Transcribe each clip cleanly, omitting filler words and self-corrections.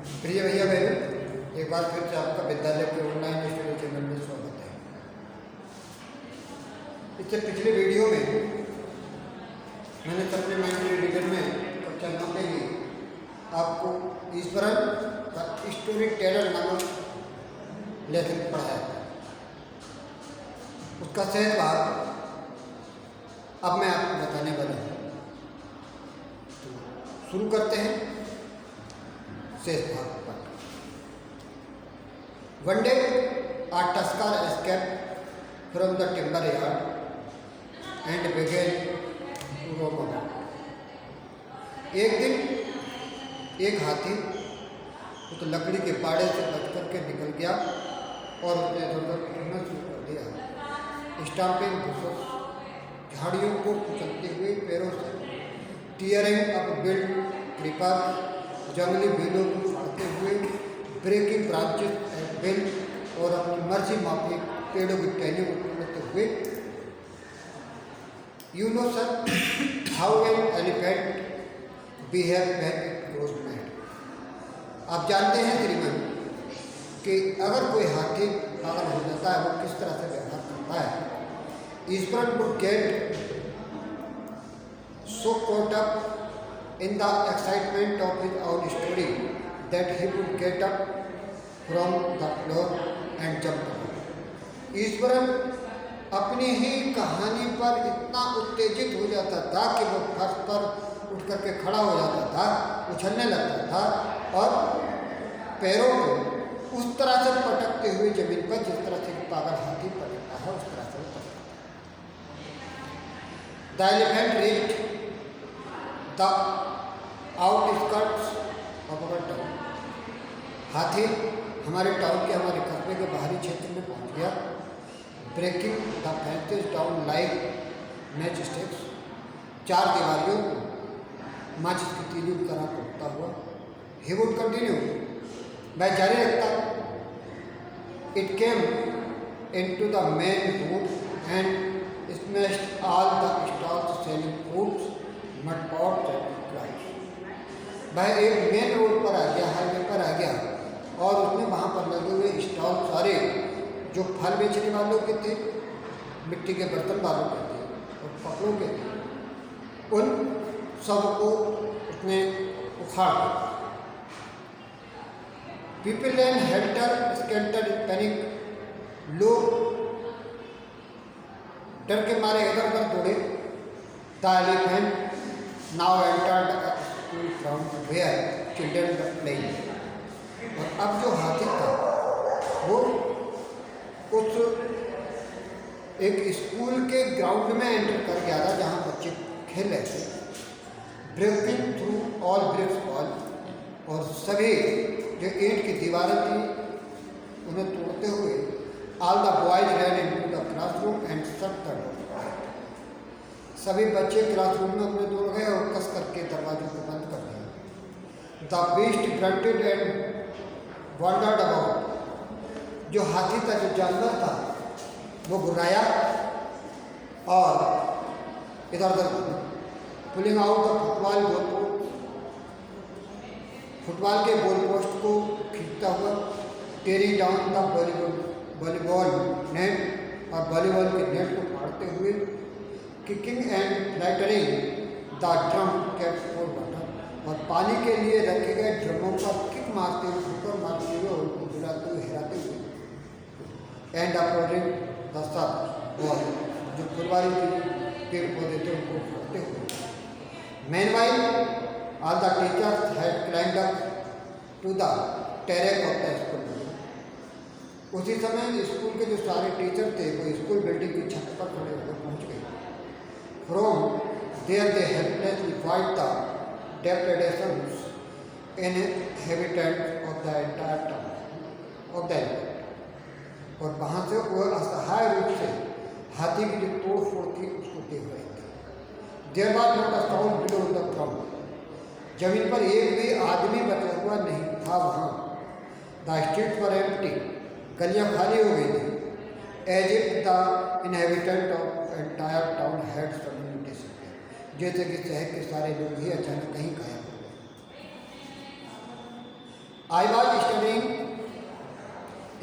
प्रिय भैया बहनों, एक बार फिर से आपका विद्यालय के ऑनलाइन स्टडी चैनल में स्वागत है। इससे पिछले वीडियो में मैंने सप्लीमेंट्री रीडर में कक्षा 9 के लिए आपको ईश्वरन का स्टोरी टेलर नामक लेसन पढ़ाया था। उसका सहज भाग अब मैं आपको बताने वाला हूँ। तो शुरू करते हैं शेष भाग पर। One day, a tusker escaped from the timber yard and began to roam about. एक दिन एक हाथी उस लकड़ी के पाड़े से बच करके निकल गया और उसने इधर-उधर घूमना शुरू कर दिया। स्टैम्पिंग बुशेस, झाड़ियों को कुचलते हुए पैरों से, टीयरिंग अप बिल्ड क्रीपर, जंगली बेलों को फाड़ते हुए, ब्रेकिंग ब्रांचेस एंड बिल और अपनी मर्जी माफिक पेड़ों की टहनियों को तोड़ते हुए। You know sir how an elephant behave when it goes mad. आप जानते हैं श्रीमान कि अगर कोई हाथी पागल हो जाता है वो किस तरह से व्यवहार करता है। Eswaran would get so caught up in the excitement of his own story that he would get up from the floor and jump up. Eswaran अपनी ही कहानी पर इतना उत्तेजित हो जाता था कि वो फर्श पर उठ करके खड़ा हो जाता था, उछलने लगता था और पैरों को उस तरह से पटकते हुए जमीन पर जिस तरह से पागल हाथी पटकता है उस तरह से वो पटकता था। The elephant reached the outskirts of our town. हाथी हमारे टाउन के हमारे कस्बे के बाहरी क्षेत्र में पहुंच गया। Breaking the fences down like match sticks, चार दीवारियों को माचिस की तीलियों की तरह टूटता हुआ। ही वुड कंटिन्यू, मैं जारी रखता। It came into the main road and smashed all the stalls selling fruits, mud pot cried. वह एक मेन रोड पर आ गया, हाईवे पर आ गया और उसने वहाँ पर लगे हुए स्टॉल सारे जो फल बेचने वालों के थे, मिट्टी के बर्तन वालों के थे और कपड़ों के थे, उन सबको उसने उखाड़ दिया। People and helter skelter in panic, लोग डर के मारे इधर उधर दौड़े। The elephant now entered a school ground where children were playing. और अब जो हाथी था वो उस एक स्कूल के ग्राउंड में एंटर कर गया था जहाँ बच्चे खेल रहे थे। Breaking through all bricks wall, और सभी जो ईंट की दीवारें थी उन्हें तोड़ते हुए all the boys ran into the classroom and shut the door. सभी बच्चे क्लासरूम में अपने दौड़ गए और कस करके दरवाजों को बंद कर दिया। The beast granted and wandered about, जो हाथी का जो जानवर था वो गुर्राया और इधर उधर। Pulling out the football goal post, football के गोल पोस्ट को खींचता हुआ। Tearing down the volleyball net, और वॉलीबॉल के नेट को फाड़ते हुए। Kicking and flattening the drum caps for water, और पानी के लिए रखे गए ड्रमों पर किक मारते हुए, ठोकर मारते हुए और उनको हिलाते हुए हिलाते हुए। And uploading the sub wall, जो फुलवारी के पेड़ पौधे थे उनको फाड़ते हुए। Meanwhile all the teachers had climbed up to the terrace of the school. उसी समय स्कूल के जो सारे टीचर थे वो स्कूल बिल्डिंग की छत पर खड़े होकर पहुँच गए। From there they helplessly fight the depredations inhabitants of the entire town of the elephant, और वहाँ से वो असहाय रूप से हाथी की जो तोड़ फोड़ थी उसको देख रहे थे। There was not a sound below the ground, जमीन पर एक भी आदमी बचा हुआ नहीं था वहाँ। द स्ट्रीट्स वर एम्प्टी, गलियाँ खाली हो गई थी। As if the inhabitant of entire town had suddenly disappeared, जैसे कि शहर के सारे लोग ही अचानक कहीं गायब हो गए। I was studying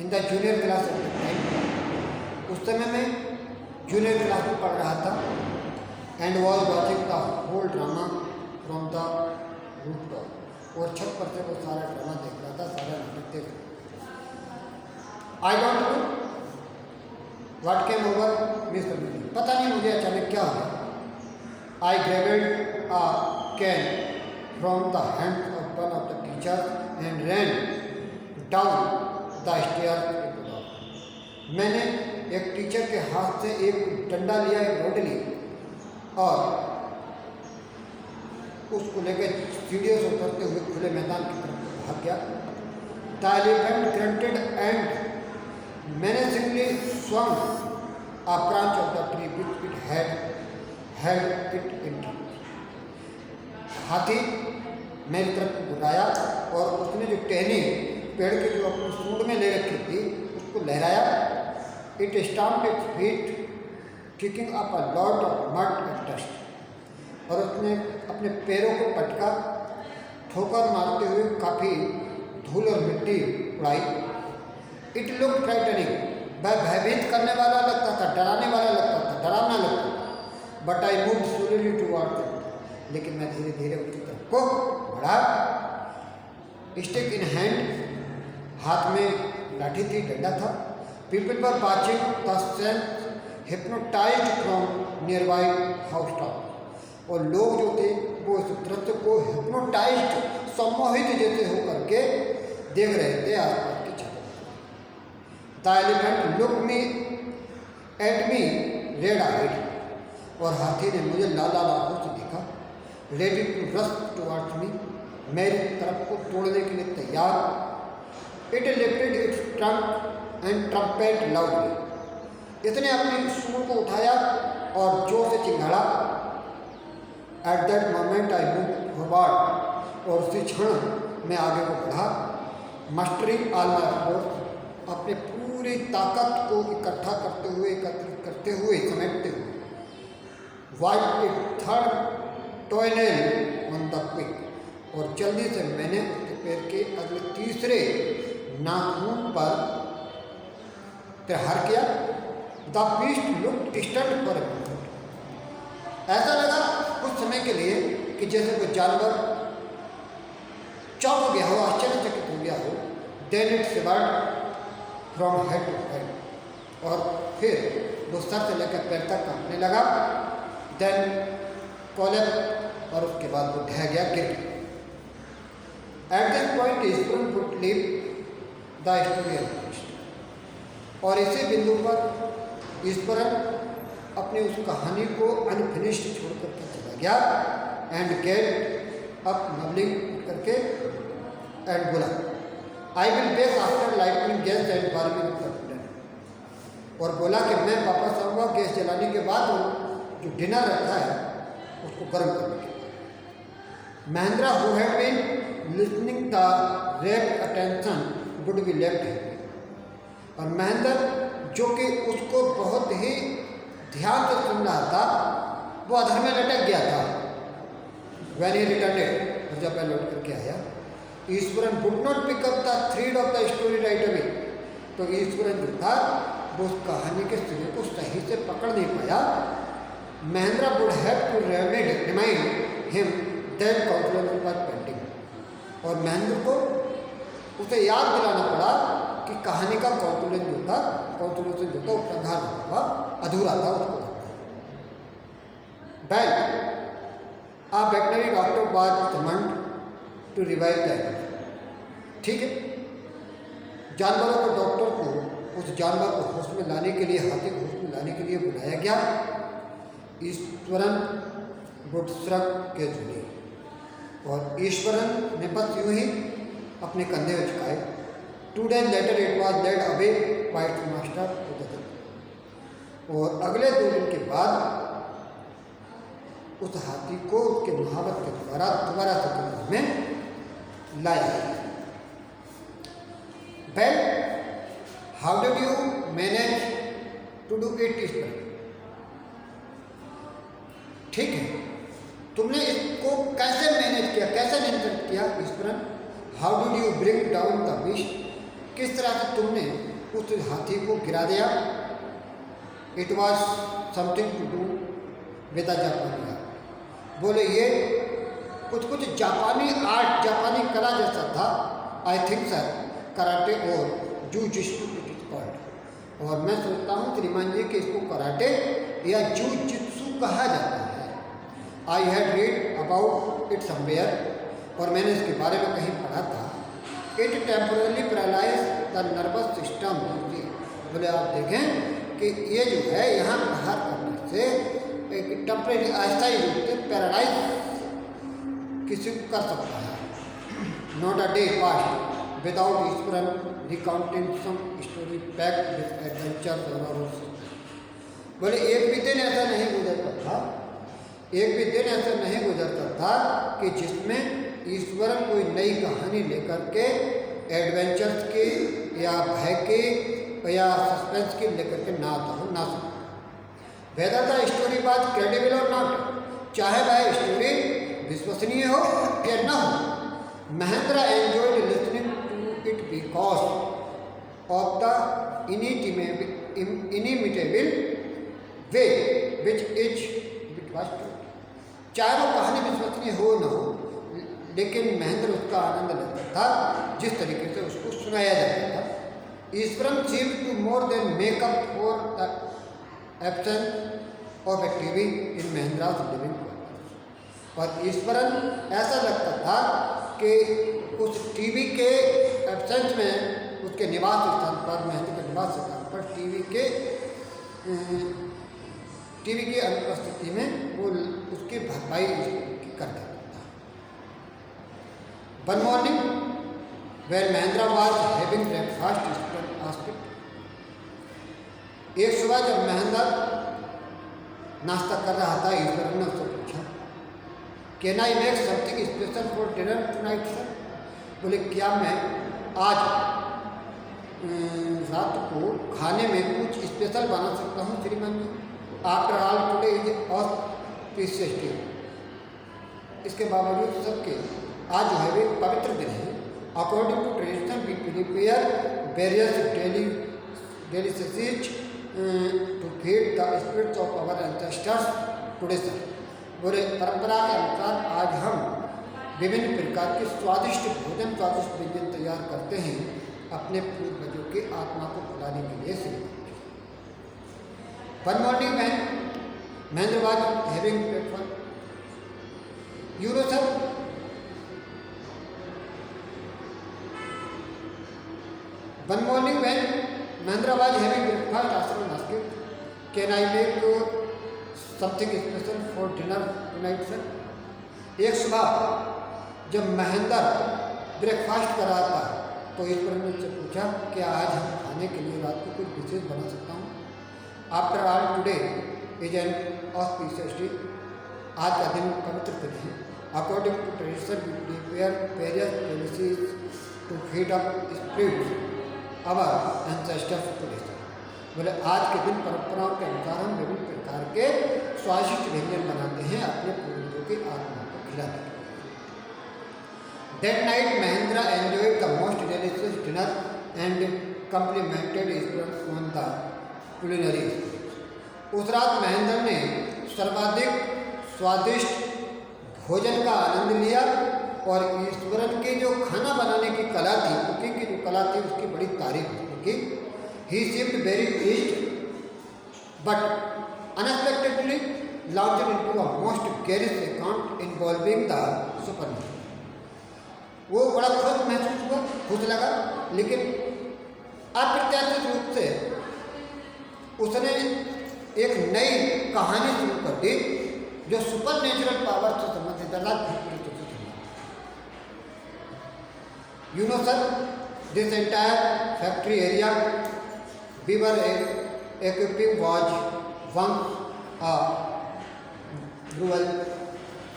in the junior class at the time. उस समय मैं जूनियर क्लास में पढ़ रहा था। And was watching the whole drama from the rooftop. और छत पर से वो सारा ड्रामा देख रहा था, सारा नाटक देख रहा था। I don't know what came over miss, पता नहीं मुझे अचानक क्या हो गया। I grabbed a cane from the hand of one of the teacher and ran down the stair. मैंने एक टीचर के हाथ से एक डंडा लिया, एक रोड ली और उसको लेकर सीढ़ियों से उतरते हुए खुले मैदान की तरफ भाग गया। The elephant granted and menacingly swung a branch of the tree which it had held it in. हाथी मेरी तरफ बुलाया और उसने जो टहनी पेड़ के जो अपनी सूंड में ले रखी थी उसको लहराया। It stamped its feet kicking up a lot of mud and dust. और उसने अपने पैरों को पटका, ठोकर मारते हुए काफ़ी धूल और मिट्टी उड़ाई। इट लुक फ्राइटनिंग, वह भयभीत करने वाला लगता था, डराने वाला लगता था, डरावना लगता था। But I move slowly towards it, लेकिन मैं धीरे धीरे उसकी तरफ को बढ़ा। स्टिक इन हैंड, हाथ में लाठी थी, डंडा था। People were watching the sense hypnotised from near by house top. और लोग जो थे वो इस दृश्य को हिप्नोटाइज्ड, सम्मोहित जैसे होकर के देख रहे थे आसपास। The elephant looked me at me red-eyed, और हाथी ने मुझे लाल आंखों से देखा। Ready to rush towards me, मेरी तरफ को तोड़ने के लिए तैयार। It lifted its trunk and trumpeted loudly, इसने अपनी सूंड को उठाया और जोर से चिंगाड़ा। At that moment I moved forward, और उसी क्षण मैं आगे को बढ़ा। Mustering all my force, अपने पूरी ताकत को इकट्ठा करते हुए, एकत्रित करते हुए, समेटते हुए। Wait it third tunnel on the quick, और जल्दी से मैंने उसके पैर के अगले तीसरे नाखून पर प्रहार किया। The beast look disturb for a moment, ऐसा लगा कुछ समय के लिए कि जैसे कोई जानवर चौंक गया हो, आश्चर्यचकित हो गया हो। Then it shivered from head to head, और फिर वो सर से लेकर पैर तक कांपने लगा। देन कोलैप्स, और उसके बाद वो ढह गया, गिर गया। At this point Eswaran would leave the story unfinished, और इसी बिंदु पर ईश्वरन अपनी उस कहानी को अनफिनिश्ड छोड़ करके चला गया। एंड गेट अप नवलिंग करके एंड बोला, I will base after lightning gas and warming up the dinner, और बोला कि मैं वापस आऊँगा गैस जलाने के बाद जो डिनर रखा है उसको गर्म करने के बाद। Mahendra who had been listening the rapt attention would be left है, और महेंद्र जो कि उसको बहुत ही ध्यान से सुन रहा था वो अधर में लटक गया था। वैन ही रिटर्नेड, और जब मैं लौट करके आया, Iswaran would not pick up the thread of the story right away, तो ईश्वरन जो था वो उस कहानी के सिरे को सही से पकड़ नहीं पाया। Mahendra would have to remind him that conclusion was pending, और महेंद्र को उसे याद दिलाना पड़ा कि कहानी का कॉन्क्लूजन जो था उपसंहार था, अधूरा था, उसको। बैल a veterinary doctor was summoned to revive the animal, ठीक है। जानवरों के डॉक्टर को उस जानवर को होश में लाने के लिए, हाथी को होश में लाने के लिए बुलाया गया। ईश्वरन बुटस्रक के झूले, और ईश्वरन ने बस यूं ही अपने कंधे उचकाए। 2 days later it was led away by its master to the death, और अगले 2 दिन के बाद उस हाथी को उसके महावत के द्वारा दोबारा से में लाया। Well how did you manage to do it Iswaran, ठीक है, तुमने इसको कैसे मैनेज किया, कैसे नियंत्रित किया Iswaran. How did you bring down the beast, किस तरह से तुमने उस हाथी को गिरा दिया। It was something to do with the Japanese art, बोले ये कुछ जापानी आर्ट, जापानी कला जैसा था। आई थिंक सर कराटे और जूजित्सु इट इज कॉल्ड, और मैं सोचता हूँ श्रीमान जी कि इसको कराटे या जूजित्सु कहा जाता है। I had read about it somewhere, और मैंने इसके बारे में कहीं पढ़ा था। It temporarily paralyse the nervous system, बोले आप देखें कि ये जो है यहाँ प्रहार करने से एक टेम्परेरी अस्थायी रूप से पैरालाइज किसी को कर सकता है। Not a day passed without Iswaran recounting some story packed with adventure और, बोले एक भी दिन ऐसा नहीं गुजरता था, एक भी दिन ऐसा नहीं गुजरता था कि जिसमें ईश्वरन कोई नई कहानी लेकर के एडवेंचर्स की या भय की या सस्पेंस की लेकर के ना आता हो, ना सकता। Whether the story but credible or not, चाहे वह स्टोरी विश्वसनीय हो या न हो, Mahendra enjoyed listening to it because of the inimitable way which is it was to, चाहे वो कहानी विश्वसनीय हो न हो, लेकिन महेंद्र उसका आनंद लेता था जिस तरीके से उसको सुनाया जाता था। Eswaran seem to more than makeup for the absence of a TV in Mahendra's living quarters, पर ईश्वरन ऐसा लगता था कि उस टीवी के एब्सेंस में, उसके निवास स्थान पर, महेंद्र के निवास स्थान पर टीवी की अनुपस्थिति में वो उसकी भरपाई कर देता था। One morning when Mahendra was having breakfast, Ishwar asked it. एक सुबह जब महेंद्र नाश्ता कर रहा था, ईश्वर ने उससे पूछा, can I make something special for dinner tonight sir, बोले क्या मैं आज रात को खाने में कुछ स्पेशल बना सकता हूँ श्रीमान जी। After all today is auspicious day, इसके बावजूद सबके आज जो है वे पवित्र दिन है। According to tradition, we prepare various delicacies to feed the spirits of our ancestors today. बोले परंपरा के अनुसार आज हम विभिन्न प्रकार के स्वादिष्ट भोजन, स्वादिष्ट व्यंजन तैयार करते हैं अपने पूर्वजों की आत्मा को बुलाने के लिए। One morning when Mahendra was having breakfast, you know sir, one morning when Mahendra was having breakfast, Ashram asked, can I make something special for dinner tonight sir? एक सुबह जब महेंद्र ब्रेकफास्ट कर रहा था तो ईश्वर ने उससे पूछा कि आज हम खाने के लिए रात को कुछ विशेष बना सकता हूँ। After all today is an auspicious day, आज का दिन पवित्र दिन है। According to tradition we prepare various dishes to feed up spirits our ancestors today. बोले आज के दिन परंपराओं के अनुसार हम विभिन्न प्रकार के स्वादिष्ट व्यंजन बनाते हैं अपने पूर्वजों की आत्मा को खिलाते हैं। That night Mahendra enjoyed the most delicious dinner and complimented Ishwar on the culinary skills. उस रात महेंद्र ने सर्वाधिक स्वादिष्ट भोजन का आनंद लिया और ईश्वरन की जो खाना बनाने की कला थी, कुकिंग की जो कला थी, उसकी बड़ी तारीफ की। He seemed very pleased, but unexpectedly launched into a most garish account involving the supernatural. वो बड़ा खुश महसूस हुआ, खुश लगा, लेकिन अप्रत्याशित रूप से उसने एक नई कहानी शुरू कर दी जो सुपर नेचुरल पावर से संबंधित अलग You know sir, this entire factory area we were equipping was once a rural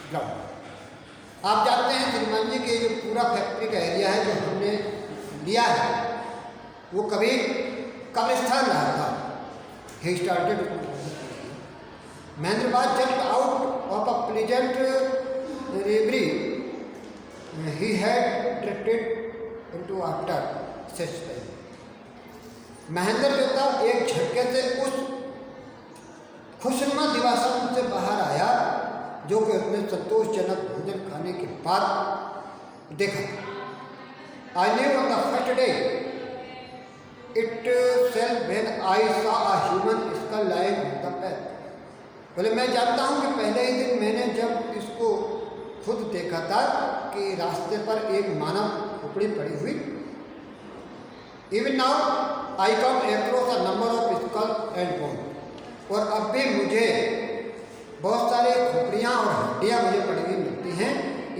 ground. आप जानते हैं श्रीमान जी कि जो पूरा फैक्ट्री का एरिया है जो हमने लिया है वो कभी कब्रिस्तान रहा था। He started Mahendra was jumped out of a pleasant reverie he had drifted into after such time. Mahendra जो था एक झटके से उस खुशनुमा दिवासन से बाहर आया जो कि उसने संतोषजनक भोजन खाने के बाद देखा। I knew on the first day itself when I saw a human skull lying on the path. बोले मैं जानता हूँ कि पहले ही दिन मैंने जब इसको खुद देखा था कि रास्ते पर एक मानव खोपड़ी पड़ी हुई। Even now I come across a number of skulls and bones. और अब भी मुझे बहुत सारे खोपड़ियाँ और हड्डियाँ मुझे पड़ी हुई मिलती हैं।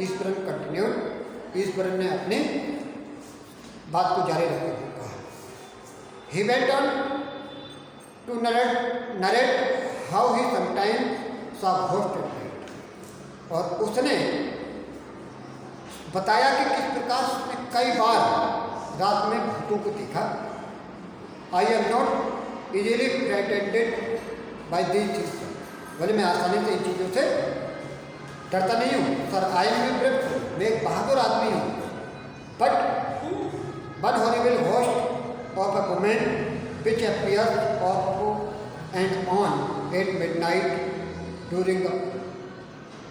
ईश्वरन कंटिन्यूड, ईश्वरन ने अपने बात को जारी रखते हुए कहा। He went on to narrate how he sometimes saw ghosts at night. और उसने बताया कि किस प्रकार उसने कई बार रात में भूतों को देखा। I am not easily frightened by these things. बोले मैं आसानी से इन चीज़ों से डरता नहीं हूँ सर। आई एम ब्रेव, मैं एक बहादुर आदमी हूँ। But one horrible ghost of a woman which appears off and on at midnight during the,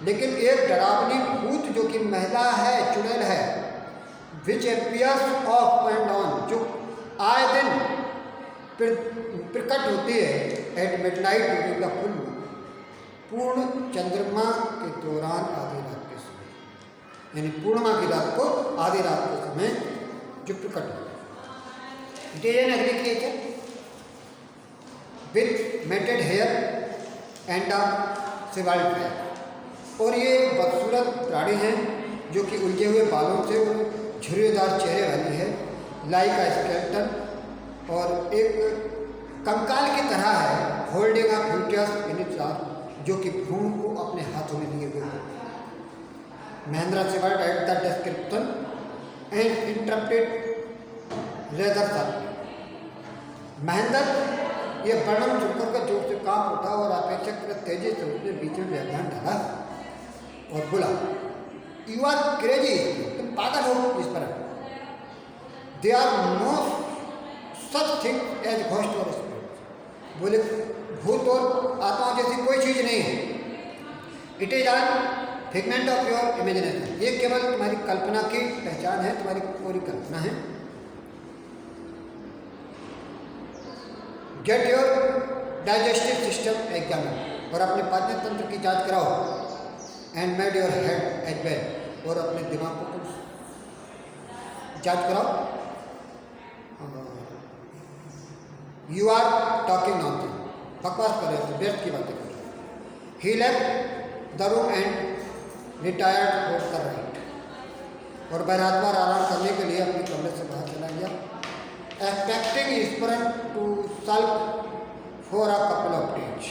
लेकिन एक डरावनी भूत जो कि महिला है, चुड़ैल है, which appears off and on, जो आए दिन प्रकट होती है at midnight during the full moon, पूर्ण चंद्रमा के दौरान आधी रात के समय, यानी पूर्णिमा की रात को आधी रात के समय जो प्रकट हो। It is an ugly creature with matted hair and a shrivelled fair. और ये बदसूरत प्राणी हैं जो कि उलझे हुए बालों से और झुर्रीदार चेहरे वाली है, लाइक का स्केलेटन, और एक कंकाल की तरह है, holding a foetus in its arm, जो कि भ्रूण को अपने हाथों में लिए हुए। Mahendra shivered at the description and interrupted leather sir. Mahendra ये वर्णन सुनकर का जोर से कांप उठा और अपेक्षाकृत तेजी से उसने बीच में व्याख्यान डाला और बोला, यू आर क्रेजी, तुम पागल हो इस पर। There are no such thing as ghost or spirit. बोले भूत और आत्मा जैसी कोई चीज़ नहीं है। It is an figment of your imagination, ये केवल तुम्हारी कल्पना की पहचान है, तुम्हारी पूरी कल्पना है। Get your digestive system examine, और अपने पाचन तंत्र की जांच कराओ। And made your head as well, और अपने दिमाग को तुम जांच कराओ। यू आर टॉकिंग नॉनसेंस, बकवास कर रहे हो, व्यर्थ की बातें कर रहे हो। He left the room and retired for the night, और बैरातवार आराम करने के लिए अपने कमरे से बाहर चला गया। Expecting Iswaran to sulk for a couple of days,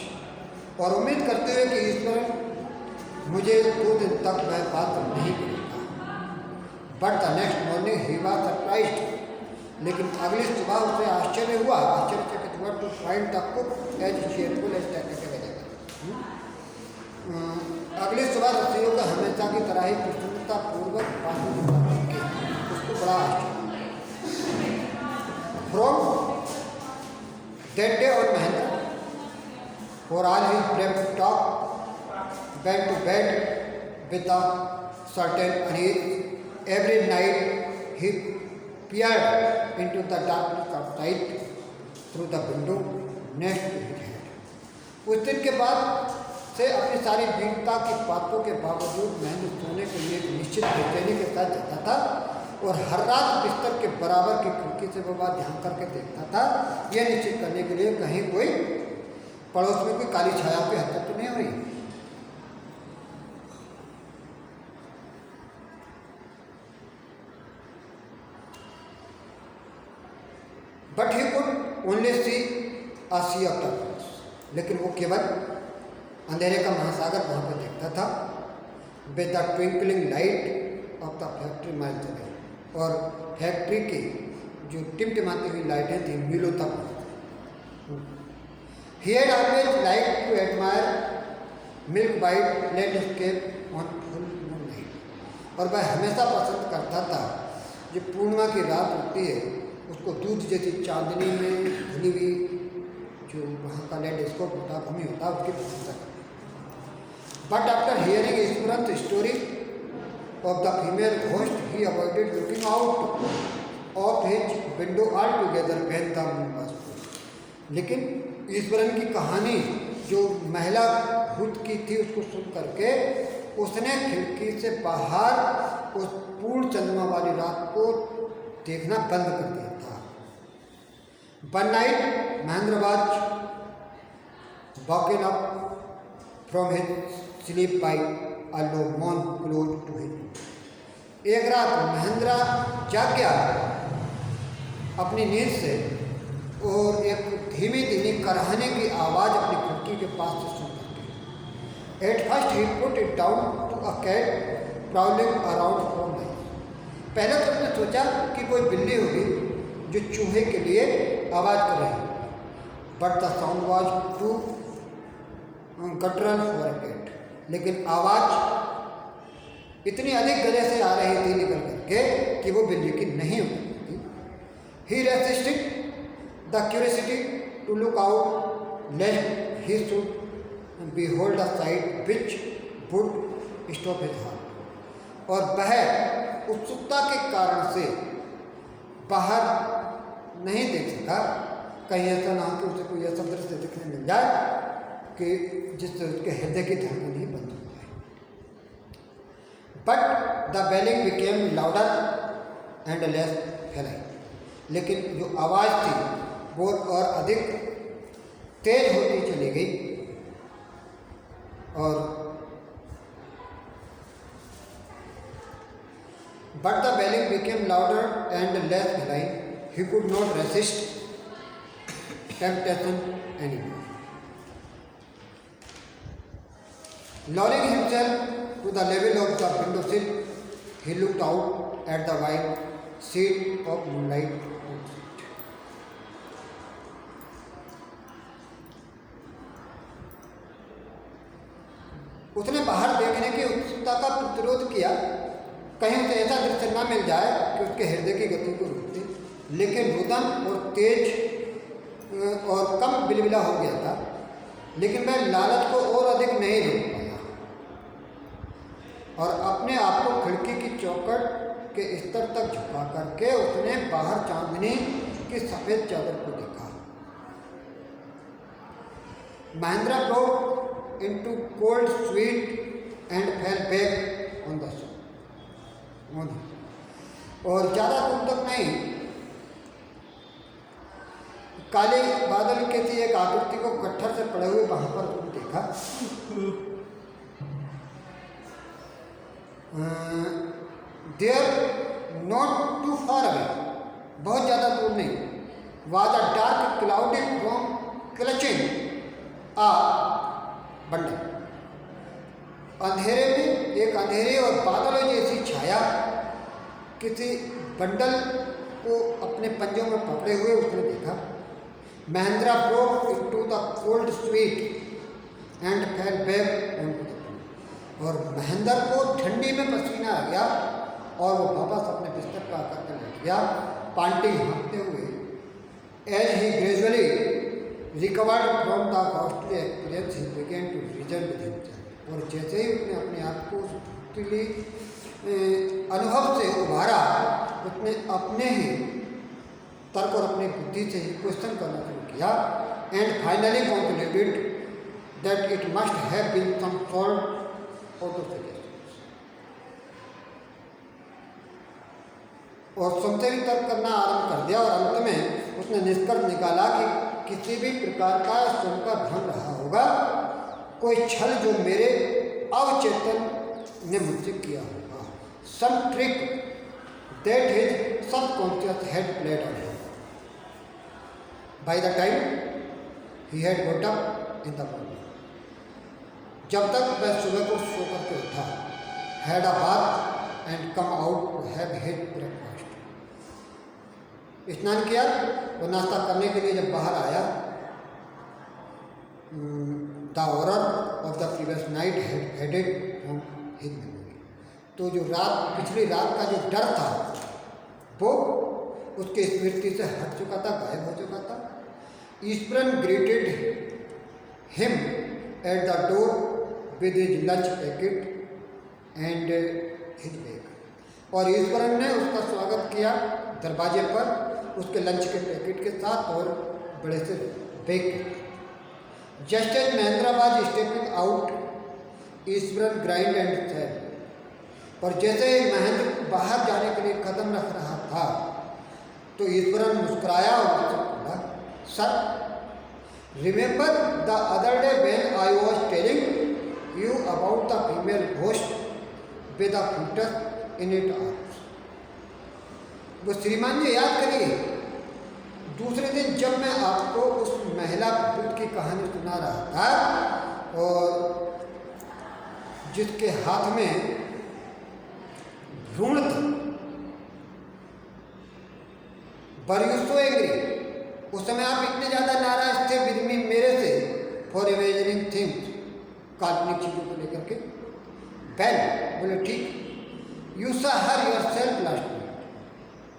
और उम्मीद करते हुए कि ईश्वरन मुझे 2 दिन तक वह बात नहीं करेगा। But the next morning he was surprised, लेकिन अगली सुबह उसे आश्चर्य हुआ, आश्चर्यचकित हुआ to find the cook as cheerful as अगली सुबह रसोइयों का हमेशा की तरह ही प्रसन्नतापूर्वक पानी करके उसको बड़ा आश्चर्य। From that day on Mahendra for all his brave talk went to bed with a certain unease. Every night he peered into the darkness outside through the window next to his head. उस दिन के बाद से अपनी सारी वीरता की बातों के बावजूद महेंद्र सोने के लिए निश्चित बेचैनी के साथ जाता था, और हर रात बिस्तर के बराबर की खिड़की से वो बात ध्यान करके देखता था, यह निश्चित करने के लिए कहीं कोई पड़ोस में कोई काली छाया की हरकत तो नहीं हो रही। But he could only see a sea of darkness, लेकिन वो केवल अंधेरे का महासागर वहाँ पर देखता था। With the twinkling light of the factory miles away, और फैक्ट्री की जो टिमटिमाती हुई लाइटें थी मीलों तक। He had always like to admire milk white landscape on full moon night, और वह हमेशा पसंद करता था जो पूर्णिमा की रात होती है उसको दूध जैसी चांदनी में धुली हुई जो वहाँ का लैंडस्केप होता भूमि होता उसकी प्रशंसा करती। बट आफ्टर हियरिंग स्मृत story of the female ghost he avoided looking out of his window all together when the moon was full. लेकिन ईश्वरन की कहानी जो महिला भूत की थी उसको सुन करके उसने खिड़की से बाहर उस पूर्ण चंद्रमा वाली रात को देखना बंद कर दिया था। One night Mahendra was waking up from his sleep by a low moan close to his. एक रात महेंद्र जाग गया अपनी नींद से और एक धीमी धीमी कराहने की आवाज़ अपनी खिड़की के पास से सुन करके। At first he put it down to a cat prowling around from night. पहले तो उसने सोचा कि कोई बिल्ली होगी जो चूहे के लिए आवाज़ कर रही है, but the sound was too guttural for a cat. लेकिन आवाज़ इतनी अधिक गले से आ रही थी निकल करके कि वो बिल्ली की नहीं हो सकती थी। He resisted the curiosity to look out lest he should behold a sight which would stop his heart। और वह उत्सुकता के कारण से बाहर नहीं देख सका, कहीं ऐसा ना हो कि उसे कोई ऐसा दृश्य दिखने मिल जाए कि जिससे उसके हृदय की धड़कन ही बंद हो जाए। But the wailing became louder and less feline. लेकिन जो आवाज़ थी वो और अधिक तेज होती चली गई और but the wailing became louder and less feline. He could not resist temptation anymore. Lowering himself to the level of the windowsill, he looked out at the white sheet of moonlight outside. उसने बाहर देखने की उत्सुकता का प्रतिरोध किया, कहीं उसे ऐसा दृश्य न मिल जाए कि उसके हृदय की गति को रोक दे। लेकिन रुदन और तेज और कम बिलबिला हो गया था, लेकिन वह लालच को और अधिक नहीं रोक पाया और अपने आप को खिड़की की चौखट के स्तर तक झुका करके उसने बाहर चांदनी की सफ़ेद चादर को देखा। Mahendra broke into cold sweat and fell back on the sofa। और ज़्यादा दूर तक नहीं, काले बादल के थी एक आकृति को गट्ठर से पड़े हुए वहां पर तुम देखा। There not too far away, बहुत ज़्यादा दूर नहीं, was a dark cloudy form clutching a bundle. अंधेरे में एक अंधेरे और बादलों जैसी छाया किसी बंडल को अपने पंजों में पकड़े हुए उसने देखा। Mahendra broke into the cold sweat and fell back on to the pillow. और महेंद्र को ठंडी में पसीना आ गया और वो वापस अपने बिस्तर पर आकर के लेट गया, पांटी हाँकते हुए। As he gradually recovered from the ghostly experience he began to reason with himself. और जैसे ही उसने अपने आप को उसके अनुभव से उभारा, उसने अपने ही तर्क और अपनी बुद्धि से ही क्वेश्चन करना शुरू किया। And finally concluded that it must have been some sort of suggestion. और सबसे भी तर्क करना आरंभ कर दिया और अंत में उसने निष्कर्ष निकाला कि किसी भी प्रकार का स्वयं का भ्रम रहा होगा, कोई छल जो मेरे अवचेतन ने मुझसे किया होगा। Some trick that his subconscious had played on him. By the time he had got up in the morning, जब तक वह सुबह को सो करके उठा, had a bath and come out to have his breakfast. स्नान किया और नाश्ता करने के लिए जब बाहर आया, the horror of the previous night had headed from his memory. तो जो पिछली रात का जो डर था वो उसके स्मृति से हट चुका था, गायब हो चुका था। Eswaran greeted him at the door with his lunch packet and his bag. और ईश्वरन ने उसका स्वागत किया दरवाजे पर उसके लंच के पैकेट के साथ और बड़े से बैग के। Just as Mahendra was stepping out, Iswaran grinned and said. और जैसे महेंद्र बाहर जाने के लिए कदम रख रहा था तो ईश्वरन मुस्कुराया और उससे बोला, sir, remember the other day when I was telling you about the female ghost with a foetus in its arms. वो श्रीमान जी याद करिए, दूसरे दिन जब मैं आपको उस महिला भूत की कहानी सुना रहा था और जिसके हाथ में भ्रूण था, वर यू सो एग्री, उस समय आप इतने ज़्यादा नाराज थे विद मी, मेरे से, फॉर इमेजिनिंग थिंग्स, काल्पनिक चीज़ों को लेकर के। वेल, बोले ठीक, यू सा हर योर सेल्फ लास्ट नाइट,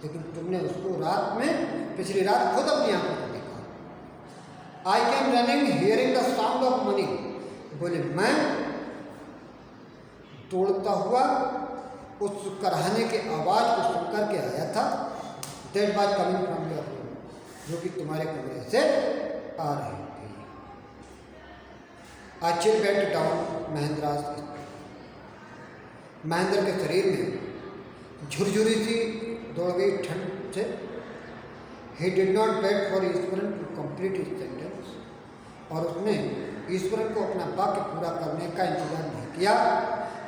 लेकिन तुमने उसको रात में, पिछली रात खुद अपनी आंखों से देखा। I came running hearing the sound of money, बोले मैं दौड़ता हुआ उस कराहने के आवाज़ को सुनकर के आया था। That was coming from your room, जो कि तुम्हारे कमरे से आ रही थी। A chill went down Mahendra's, Mahendra के शरीर में झुरझुरी सी दौड़ गई ठंड से। He did not wait for Iswaran to complete his sentence, और उसने ईश्वरन को अपना वाक्य पूरा करने का इंतजार नहीं किया।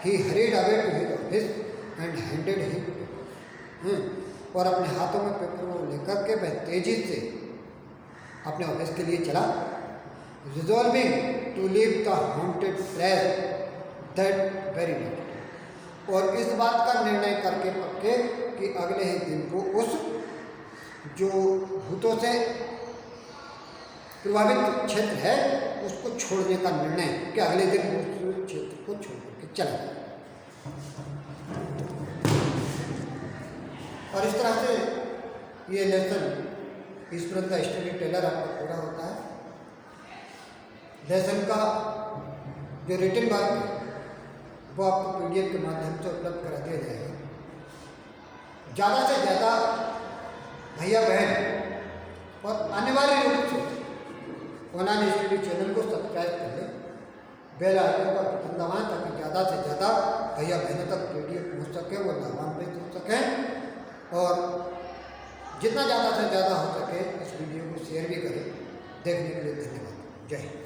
He hurried away to his office and handed him, और अपने हाथों में पेपर को लेकर के वह तेजी से अपने ऑफिस के लिए चला। Resolving to leave the haunted place that very night, और इस बात का निर्णय करके पक्के कि अगले ही दिन को उस जो भूतों से प्रभावित क्षेत्र है उसको छोड़ने का निर्णय, कि अगले दिन उस क्षेत्र को छोड़ करके चला। और इस तरह से ये लेसन ईश्वरन का स्टोरी टेलर आपका पूरा होता है। लेसन का जो रिटन वर्क है वो आपको PDF के माध्यम से उपलब्ध करा दिया जाएगा। ज़्यादा से ज़्यादा भैया बहन और अनिवार्य रूप से ऑनलाइन स्टडी चैनल को सब्सक्राइब कर लें, बेल आइकन का बटन दबाएं ताकि ज़्यादा से ज़्यादा भैया बहनों तक PDF पहुँच सके, वो लाभान्वित हो सकें। और जितना ज़्यादा से ज़्यादा हो सके इस वीडियो को शेयर भी करें। देखने के लिए धन्यवाद। जय हिंद।